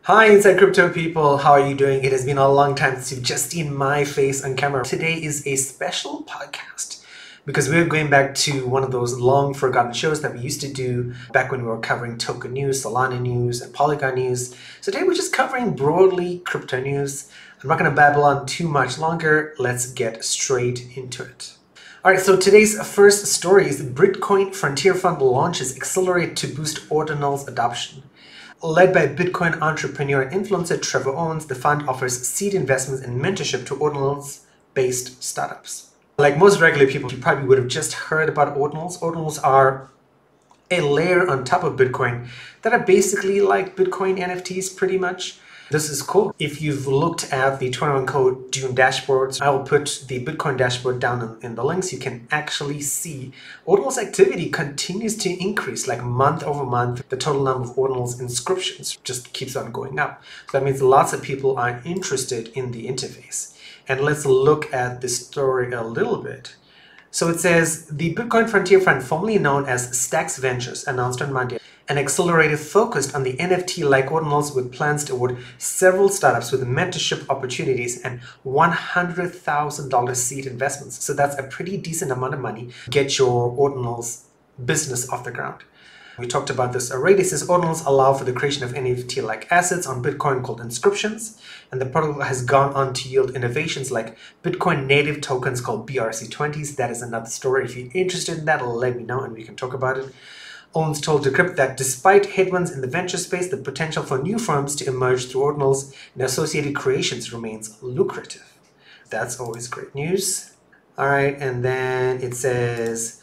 Hi Inside Crypto people, how are you doing? It has been a long time since you've just seen my face on camera. Today is a special podcast because we're going back to one of those long forgotten shows that we used to do back when we were covering token news, Solana news, and Polygon news. So today we're just covering broadly crypto news. I'm not going to babble on too much longer. Let's get straight into it. Alright, so today's first story is Bitcoin Frontier Fund launches Accelerator to boost Ordinals adoption. Led by Bitcoin entrepreneur and influencer Trevor Owens, the fund offers seed investments and mentorship to Ordinals-based startups. Like most regular people, you probably would have just heard about Ordinals. Ordinals are a layer on top of Bitcoin that are basically like Bitcoin NFTs pretty much. This is cool. If you've looked at the 21 code Dune dashboards, I will put the Bitcoin dashboard down in the links. You can actually see Ordinals activity continues to increase, like month over month. The total number of Ordinals inscriptions just keeps on going up. So that means lots of people are interested in the interface. And let's look at this story a little bit. So it says, the Bitcoin Frontier Fund, formerly known as Stacks Ventures, announced on Monday an accelerator focused on the NFT-like Ordinals with plans to award several startups with mentorship opportunities and $100,000 seed investments. So that's a pretty decent amount of money to get your Ordinals business off the ground. We talked about this already. It says Ordinals allow for the creation of NFT-like assets on Bitcoin called inscriptions, and the protocol has gone on to yield innovations like Bitcoin native tokens called BRC20s. That is another story. If you're interested in that, let me know and we can talk about it. Owens told Decrypt that despite headwinds in the venture space, the potential for new firms to emerge through Ordinals and associated creations remains lucrative. That's always great news. All right, and then it says,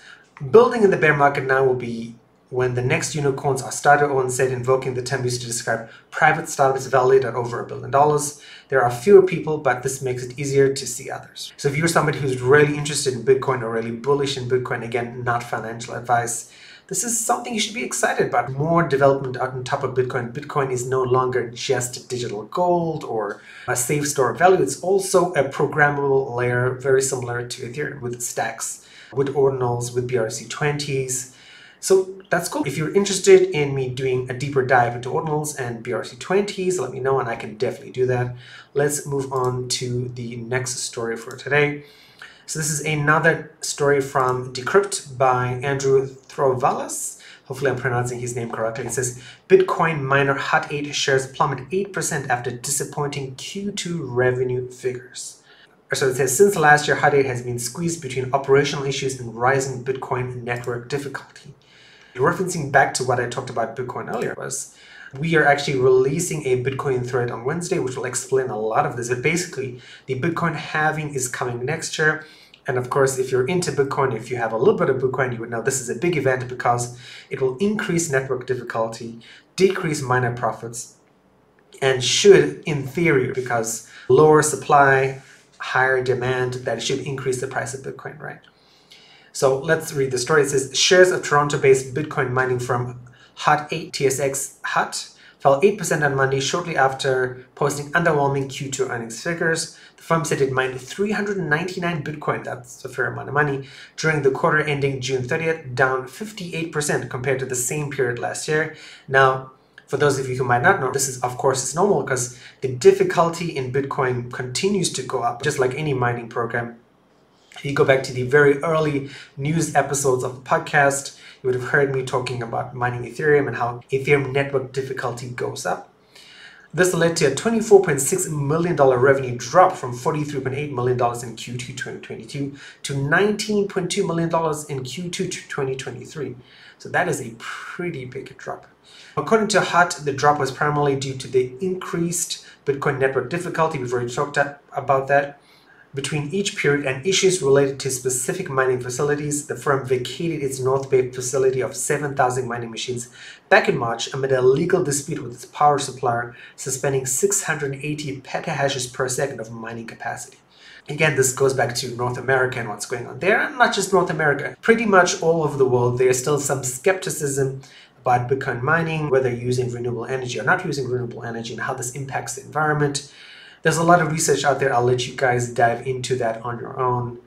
building in the bear market now will be when the next unicorns are started, Owens said, invoking the term used to describe private startups valued at over $1 billion. There are fewer people, but this makes it easier to see others. So if you're somebody who's really interested in Bitcoin or really bullish in Bitcoin, again, not financial advice, this is something you should be excited about. More development on top of Bitcoin. Bitcoin is no longer just digital gold or a safe store of value. It's also a programmable layer, very similar to Ethereum, with stacks, with Ordinals, with BRC20s. So that's cool. If you're interested in me doing a deeper dive into Ordinals and BRC20s, let me know and I can definitely do that. Let's move on to the next story for today. So this is another story from Decrypt by Andrew Throvalis. Hopefully I'm pronouncing his name correctly. It says, Bitcoin miner Hut 8 shares plummet 8% after disappointing Q2 revenue figures. So it says, since last year, Hut 8 has been squeezed between operational issues and rising Bitcoin network difficulty. Referencing back to what I talked about Bitcoin earlier was, we are actually releasing a Bitcoin thread on Wednesday, which will explain a lot of this. But basically, the Bitcoin halving is coming next year. And of course, if you're into Bitcoin, if you have a little bit of Bitcoin, you would know this is a big event because it will increase network difficulty, decrease miner profits, and should, in theory, because lower supply, higher demand, that should increase the price of Bitcoin, right? So let's read the story. It says, shares of Toronto-based Bitcoin mining firm Hut 8 TSX Hut fell 8% on Monday shortly after posting underwhelming Q2 earnings figures. The firm said it mined 399 Bitcoin, that's a fair amount of money, during the quarter ending June 30th, down 58% compared to the same period last year. Now, for those of you who might not know, this is, of course, it's normal because the difficulty in Bitcoin continues to go up, just like any mining program. If you go back to the very early news episodes of the podcast, you would have heard me talking about mining Ethereum and how Ethereum network difficulty goes up. This led to a $24.6 million revenue drop from $43.8 million in Q2 2022 to $19.2 million in Q2 2023. So that is a pretty big drop. According to Hut, the drop was primarily due to the increased Bitcoin network difficulty. We've already talked about that. Between each period and issues related to specific mining facilities, the firm vacated its North Bay facility of 7,000 mining machines back in March amid a legal dispute with its power supplier, suspending 680 petahashes per second of mining capacity. Again, this goes back to North America and what's going on there, and not just North America. Pretty much all over the world, there's still some skepticism about Bitcoin mining, whether using renewable energy or not using renewable energy, and how this impacts the environment. There's a lot of research out there. I'll let you guys dive into that on your own.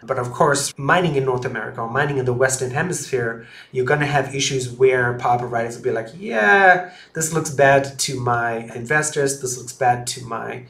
But of course, mining in North America or mining in the Western Hemisphere, you're going to have issues where power providers will be like, yeah, this looks bad to my investors. This looks bad to my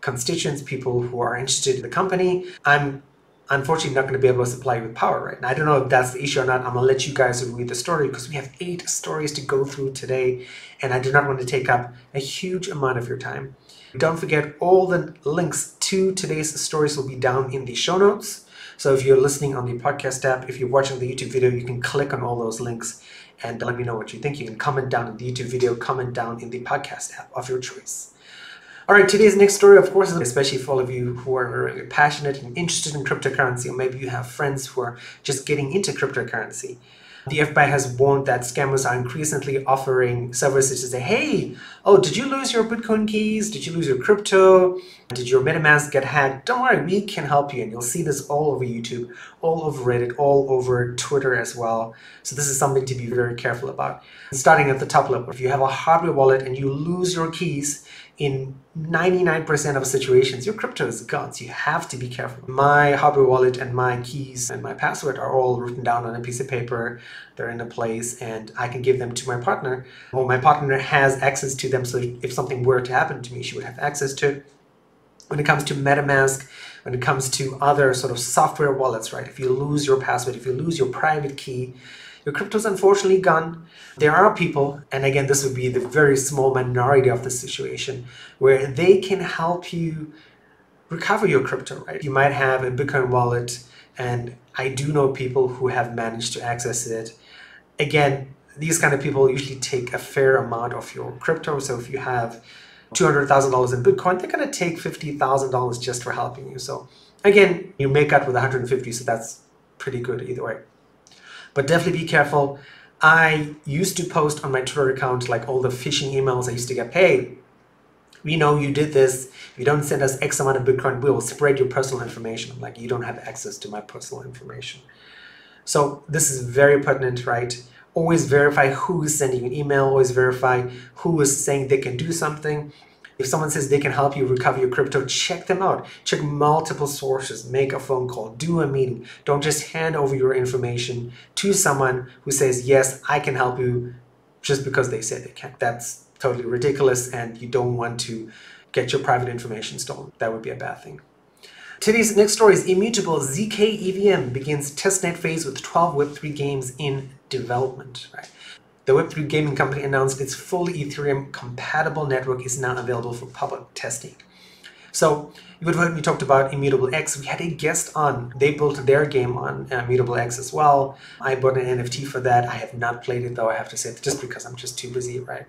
constituents, people who are interested in the company. I'm unfortunately not going to be able to supply you with power right now. I don't know if that's the issue or not. I'm going to let you guys read the story because we have 8 stories to go through today, and I do not want to take up a huge amount of your time. Don't forget, all the links to today's stories will be down in the show notes. So if you're listening on the podcast app, if you're watching the YouTube video, you can click on all those links and let me know what you think. You can comment down in the YouTube video, comment down in the podcast app of your choice. All right, today's next story, of course, is especially for all of you who are very passionate and interested in cryptocurrency, or maybe you have friends who are just getting into cryptocurrency. The FBI has warned that scammers are increasingly offering services to say, hey, oh, did you lose your Bitcoin keys? Did you lose your crypto? Did your MetaMask get hacked? Don't worry, we can help you. And you'll see this all over YouTube, all over Reddit, all over Twitter as well. So this is something to be very careful about. Starting at the top level, if you have a hardware wallet and you lose your keys, in 99% of situations, your crypto is gone. So you have to be careful. My hardware wallet and my keys and my password are all written down on a piece of paper. They're in a place and I can give them to my partner. Well, my partner has access to them. So if something were to happen to me, she would have access to it. When it comes to MetaMask, when it comes to other sort of software wallets, right? If you lose your password, if you lose your private key, your crypto is unfortunately gone. There are people, and again, this would be the very small minority of the situation, where they can help you recover your crypto, right? You might have a Bitcoin wallet, and I do know people who have managed to access it. Again, these kind of people usually take a fair amount of your crypto. So if you have $200,000 in Bitcoin, they're going to take $50,000 just for helping you. So again, you make out with 150, so that's pretty good either way. But definitely be careful. I used to post on my Twitter account like all the phishing emails I used to get. Hey, we know you did this. If you don't send us X amount of Bitcoin, we will spread your personal information. I'm like, you don't have access to my personal information. So this is very pertinent, right? Always verify who is sending you an email. Always verify who is saying they can do something. If someone says they can help you recover your crypto, check them out. Check multiple sources. Make a phone call. Do a meeting. Don't just hand over your information to someone who says, yes, I can help you just because they said they can. That's totally ridiculous, and you don't want to get your private information stolen. That would be a bad thing. Today's next story is Immutable zkEVM begins testnet phase with 12 Web3 games in development. Right? The Web3 gaming company announced its fully Ethereum compatible network is now available for public testing. So you would have heard me talked about Immutable X. We had a guest on. They built their game on Immutable X as well. I bought an NFT for that. I have not played it though, I have to say, just because I'm just too busy, right?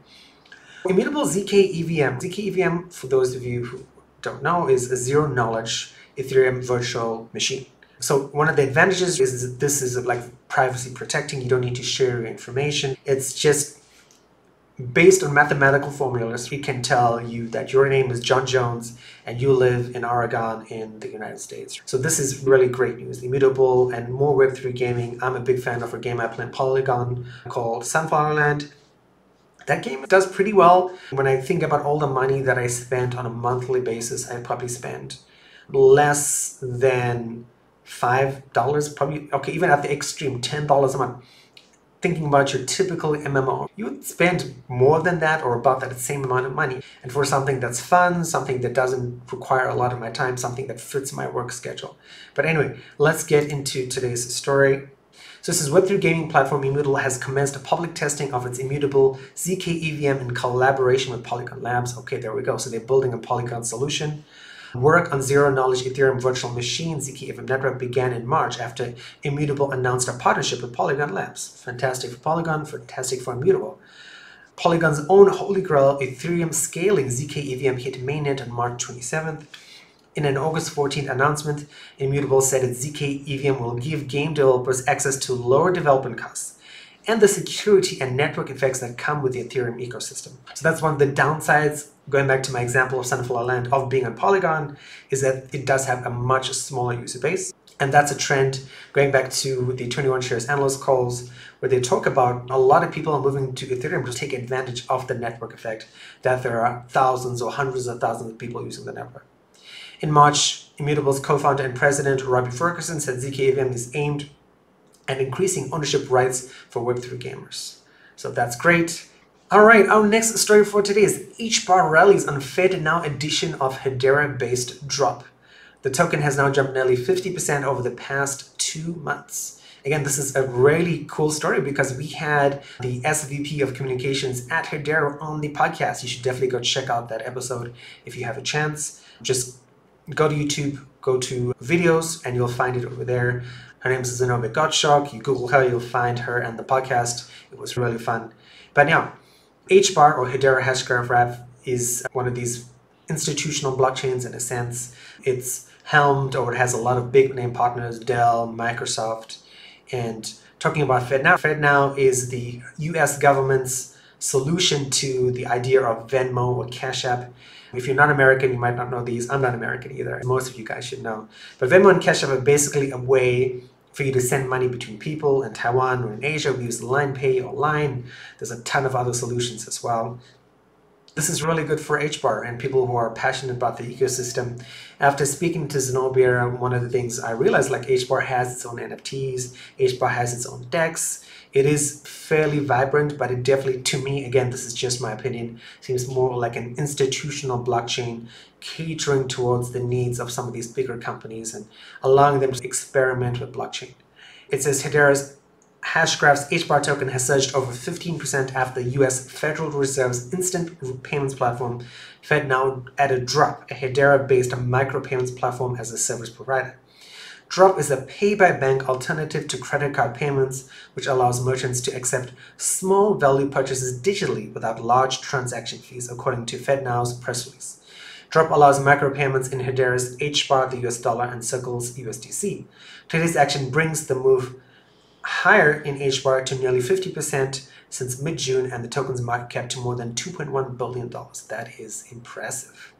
Immutable zkEVM. zkEVM, for those of you who don't know, is a zero-knowledge Ethereum virtual machine. So one of the advantages is that this is like privacy protecting. You don't need to share your information. It's just based on mathematical formulas. We can tell you that your name is John Jones and you live in Oregon in the United States. So this is really great news. Immutable and more Web3 gaming. I'm a big fan of a game I play in Polygon called Sunflower Land. That game does pretty well. When I think about all the money that I spent on a monthly basis, I probably spent less than $5, probably, okay, even at the extreme, $10 a month. Thinking about your typical MMO, you would spend more than that or about that same amount of money. And for something that's fun, something that doesn't require a lot of my time, something that fits my work schedule. But anyway, let's get into today's story. So this is Web3 gaming platform Immutable has commenced a public testing of its Immutable zkEVM in collaboration with Polygon Labs. Okay, there we go. So they're building a Polygon solution. Work on zero-knowledge Ethereum virtual machine zkEVM network began in March after Immutable announced a partnership with Polygon Labs. Fantastic for Polygon, fantastic for Immutable. Polygon's own holy grail Ethereum scaling zkEVM hit mainnet on March 27th. In an August 14th announcement, Immutable said its zkEVM will give game developers access to lower development costs and the security and network effects that come with the Ethereum ecosystem. So that's one of the downsides, going back to my example of Sunflower Land, of being on Polygon, is that it does have a much smaller user base. And that's a trend going back to the 21 Shares analyst calls, where they talk about a lot of people are moving to Ethereum to take advantage of the network effect, that there are thousands or hundreds of thousands of people using the network. In March, Immutable's co-founder and president, Robbie Ferguson, said zkEVM is aimed at increasing ownership rights for Web3 gamers. So that's great. All right, our next story for today is HBAR rallies on Fednow edition of Hedera-based drop. The token has now jumped nearly 50% over the past 2 months. Again, this is a really cool story because we had the SVP of communications at Hedera on the podcast. You should definitely go check out that episode if you have a chance. Just go to YouTube, go to videos, and you'll find it over there. Her name is 𝔻𝕦𝕝𝕝𝕣𝕟. You Google her, you'll find her and the podcast. It was really fun. But now, HBAR or Hedera Hashgraph is one of these institutional blockchains in a sense. It's helmed, or it has a lot of big name partners, Dell, Microsoft. And talking about Fednow, Fednow is the US government's solution to the idea of Venmo or Cash App. If you're not American, you might not know these. I'm not American either. Most of you guys should know. But Venmo and Cash App are basically a way for you to send money between people in Taiwan or in Asia. We use Line Pay or Line. There's a ton of other solutions as well. This is really good for HBAR and people who are passionate about the ecosystem. After speaking to 𝔻𝕬𝕝𝕝𝕣𝕟, one of the things I realized, like HBAR has its own NFTs, HBAR has its own DEX. It is fairly vibrant, but it definitely, to me, again, this is just my opinion, seems more like an institutional blockchain catering towards the needs of some of these bigger companies and allowing them to experiment with blockchain. It says Hedera's Hashgraph's HBAR token has surged over 15% after the US Federal Reserve's instant payments platform Fednow added Drop, a Hedera-based micropayments platform as a service provider. Drop is a pay-by-bank alternative to credit card payments, which allows merchants to accept small value purchases digitally without large transaction fees, according to Fednow's press release. Drop allows micropayments in Hedera's HBAR, the US dollar, and Circle's USDC. Today's action brings the move higher in HBAR to nearly 50% since mid-June, and the token's market cap to more than $2.1 billion. That is impressive.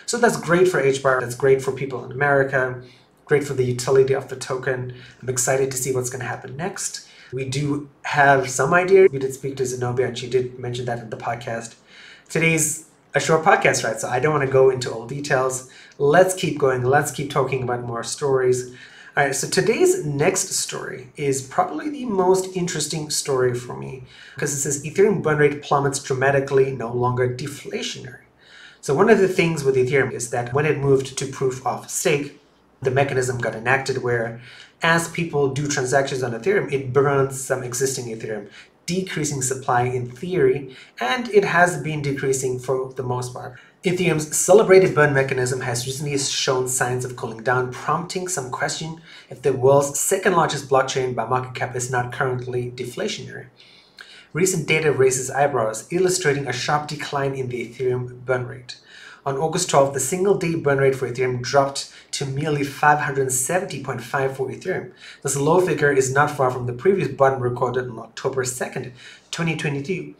So that's great for HBAR. That's great for people in America. Great for the utility of the token. I'm excited to see what's going to happen next. We do have some idea. We did speak to 𝔻𝕬𝕝𝕝𝕣𝕟, and she did mention that in the podcast. Today's a short podcast, right? So I don't want to go into all details. Let's keep going. Let's keep talking about more stories. All right, so today's next story is probably the most interesting story for me because it says Ethereum burn rate plummets dramatically, no longer deflationary. So one of the things with Ethereum is that when it moved to proof of stake, the mechanism got enacted where as people do transactions on Ethereum, it burns some existing Ethereum, decreasing supply in theory, and it has been decreasing for the most part. Ethereum's celebrated burn mechanism has recently shown signs of cooling down, prompting some question if the world's second largest blockchain by market cap is not currently deflationary. Recent data raises eyebrows, illustrating a sharp decline in the Ethereum burn rate. On August 12th, the single-day burn rate for Ethereum dropped to merely 570.5 for Ethereum. This low figure is not far from the previous burn recorded on October 2nd, 2022,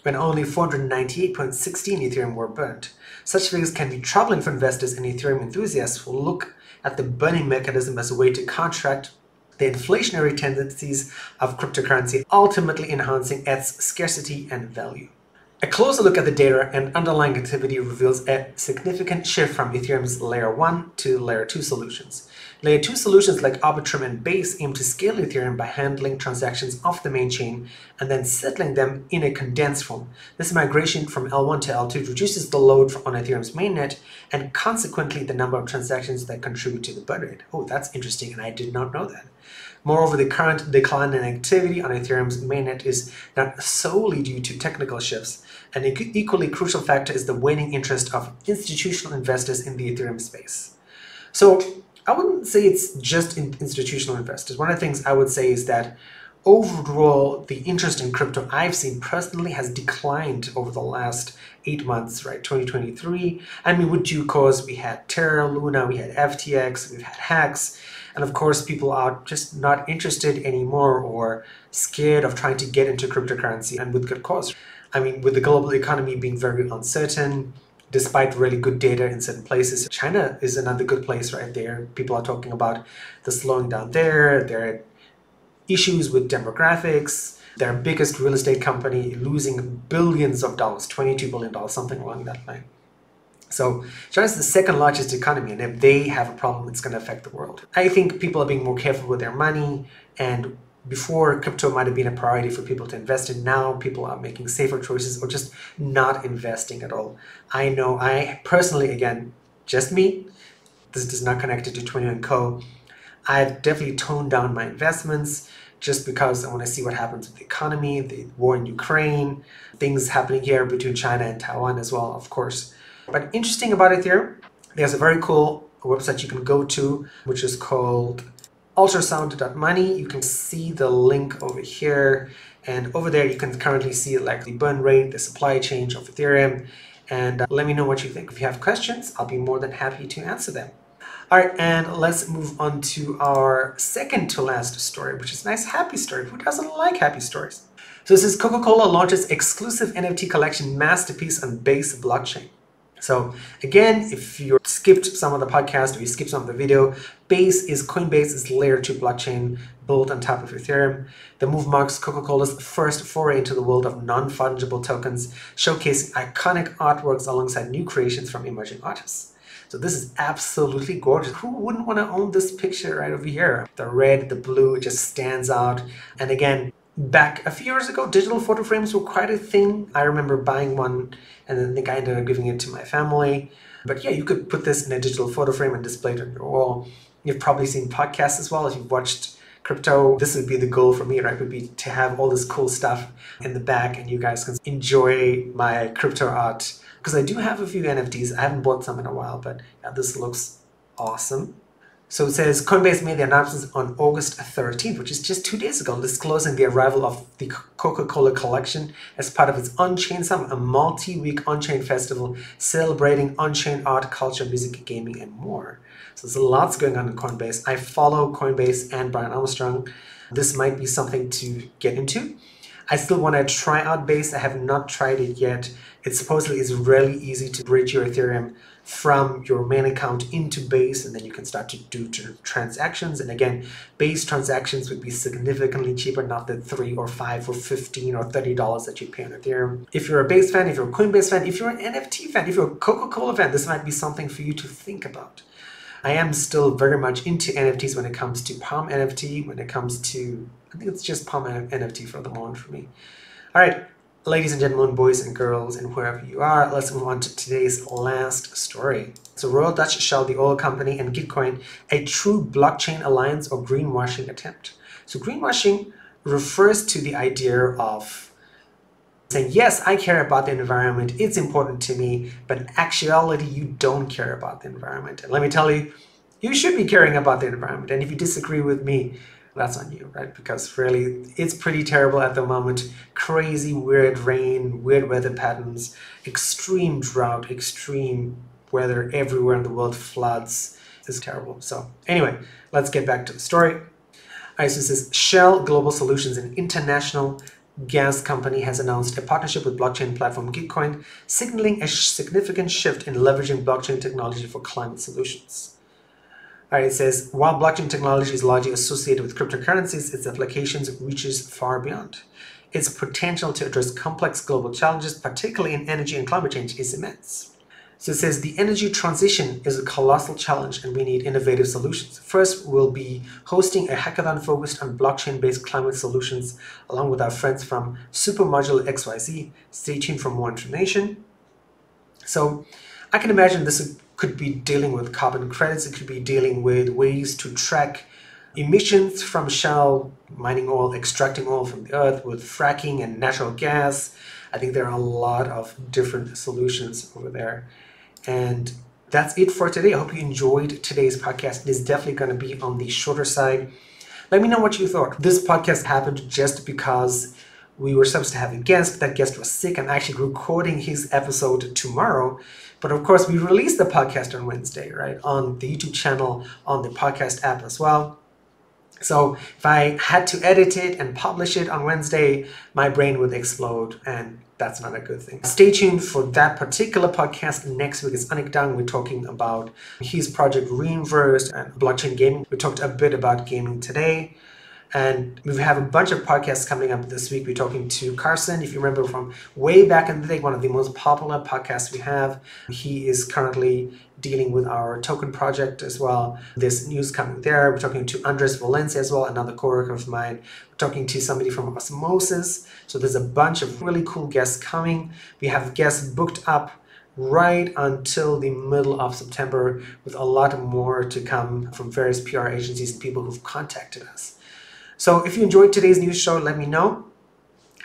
when only 498.16 Ethereum were burned. Such figures can be troubling for investors and Ethereum enthusiasts who look at the burning mechanism as a way to counteract the inflationary tendencies of cryptocurrency, ultimately enhancing its scarcity and value. A closer look at the data and underlying activity reveals a significant shift from Ethereum's Layer 1 to Layer 2 solutions. Layer 2 solutions like Arbitrum and Base aim to scale Ethereum by handling transactions off the main chain and then settling them in a condensed form. This migration from L1 to L2 reduces the load on Ethereum's mainnet and consequently the number of transactions that contribute to the burn rate. Oh, that's interesting, and I did not know that. Moreover, the current decline in activity on Ethereum's mainnet is not solely due to technical shifts. An equally crucial factor is the waning interest of institutional investors in the Ethereum space. So I wouldn't say it's just institutional investors. One of the things I would say is that overall, the interest in crypto I've seen personally has declined over the last 8 months, right? 2023. I mean, with due cause, we had Terra, Luna, we had FTX, we've had hacks. And of course, people are just not interested anymore or scared of trying to get into cryptocurrency, and with good cause. I mean, with the global economy being very uncertain, despite really good data in certain places, China is another good place right there. People are talking about the slowing down there. There are issues with demographics. Their biggest real estate company losing billions of dollars, $22 billion, something along that line. So China is the second largest economy, and if they have a problem, it's going to affect the world. I think people are being more careful with their money, and before, crypto might have been a priority for people to invest in. Now people are making safer choices or just not investing at all. I know I personally, again, just me, this is not connected to 21Co. I've definitely toned down my investments just because I want to see what happens with the economy, the war in Ukraine, things happening here between China and Taiwan as well, of course. But interesting about Ethereum, there's a very cool website you can go to, which is called ultrasound.money. You can see the link over here, and over there you can currently see like the burn rate, the supply chain of Ethereum, and let me know what you think. If you have questions, I'll be more than happy to answer them. All right, and let's move on to our second to last story, which is a nice happy story. Who doesn't like happy stories? So this is Coca-Cola launches exclusive NFT collection masterpiece on Base blockchain. So again, if you skipped some of the podcast or you skipped some of the video, Coinbase is layer 2 blockchain built on top of Ethereum. The move marks Coca-Cola's first foray into the world of non-fungible tokens, showcasing iconic artworks alongside new creations from emerging artists. So this is absolutely gorgeous. Who wouldn't want to own this picture right over here? The red, the blue, it just stands out. And again, back a few years ago, digital photo frames were quite a thing. I remember buying one, and then I think I ended up giving it to my family. But yeah, you could put this in a digital photo frame and display it on your wall. You've probably seen podcasts as well. If you've watched crypto, this would be the goal for me, right? Would be to have all this cool stuff in the back and you guys can enjoy my crypto art. Because I do have a few NFTs. I haven't bought some in a while, but yeah, this looks awesome. So it says Coinbase made the announcement on August 13th, which is just 2 days ago, disclosing the arrival of the Coca-Cola collection as part of its On-Chain Summit, a multi-week on-chain festival celebrating on-chain art, culture, music, gaming, and more. So there's lots going on in Coinbase. I follow Coinbase and Brian Armstrong. This might be something to get into. I still want to try out Base. I have not tried it yet. It supposedly is really easy to bridge your Ethereum from your main account into Base, and then you can start to do transactions. And again, Base transactions would be significantly cheaper, not the $3 or $5 or $15 or $30 that you pay on Ethereum. If you're a Base fan, if you're a Coinbase fan, if you're an NFT fan, if you're a Coca-Cola fan, this might be something for you to think about. I am still very much into NFTs when it comes to Palm NFT, when it comes to, I think it's just Palm NFT for the moment for me. All right, ladies and gentlemen, boys and girls, and wherever you are, let's move on to today's last story. So Royal Dutch Shell, the oil company, and Gitcoin, a true blockchain alliance or greenwashing attempt. So greenwashing refers to the idea of saying, yes, I care about the environment, it's important to me, but in actuality, you don't care about the environment. And let me tell you, you should be caring about the environment. And if you disagree with me, that's on you, right? Because really, it's pretty terrible at the moment. Crazy, weird rain, weird weather patterns, extreme drought, extreme weather everywhere in the world, floods. It's terrible. So anyway, let's get back to the story. All right, so it says Shell Global Solutions, an international gas company, has announced a partnership with blockchain platform Gitcoin, signaling a significant shift in leveraging blockchain technology for climate solutions. All right, it says, while blockchain technology is largely associated with cryptocurrencies, its applications reaches far beyond. Its potential to address complex global challenges, particularly in energy and climate change, is immense. So it says the energy transition is a colossal challenge and we need innovative solutions. First, we'll be hosting a hackathon focused on blockchain-based climate solutions along with our friends from Supermodule XYZ. Stay tuned for more information. So I can imagine this could be dealing with carbon credits. It could be dealing with ways to track emissions from Shell, mining oil, extracting oil from the earth with fracking and natural gas. I think there are a lot of different solutions over there. And that's it for today. I hope you enjoyed today's podcast. It is definitely going to be on the shorter side. Let me know what you thought. This podcast happened just because we were supposed to have a guest. That guest was sick. I'm actually recording his episode tomorrow. But of course, we released the podcast on Wednesday, right? On the YouTube channel, on the podcast app as well. So if I had to edit it and publish it on Wednesday, my brain would explode, and that's not a good thing. Stay tuned for that particular podcast. Next week is 𝔻𝕟. We're talking about his project Reinverse and blockchain gaming. We talked a bit about gaming today. And we have a bunch of podcasts coming up this week. We're talking to Carson, if you remember from way back in the day, one of the most popular podcasts we have. He is currently dealing with our token project as well. There's news coming there. We're talking to Andres Valencia as well, another coworker of mine. We're talking to somebody from Osmosis. So there's a bunch of really cool guests coming. We have guests booked up right until the middle of September, with a lot more to come from various PR agencies and people who've contacted us. So if you enjoyed today's news show, let me know.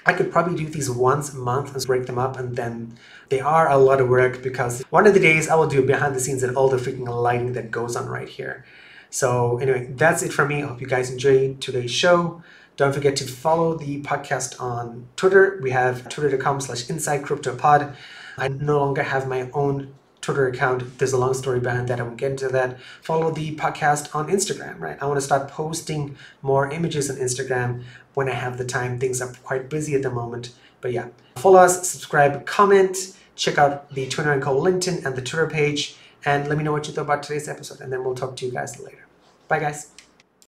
I could probably do these once a month and break them up, and then they are a lot of work because one of the days I will do behind the scenes and all the freaking lighting that goes on right here. So anyway, that's it from me. I hope you guys enjoyed today's show. Don't forget to follow the podcast on Twitter. We have twitter.com/InsideCryptoPod. I no longer have my own Twitter account. There's a long story behind that. I won't get into that. Follow the podcast on Instagram, right? I want to start posting more images on Instagram when I have the time. Things are quite busy at the moment. But yeah, follow us, subscribe, comment, check out the 𝔻𝕟𝕒𝕝𝕅 LinkedIn and the Twitter page, and let me know what you thought about today's episode, and then we'll talk to you guys later. Bye, guys.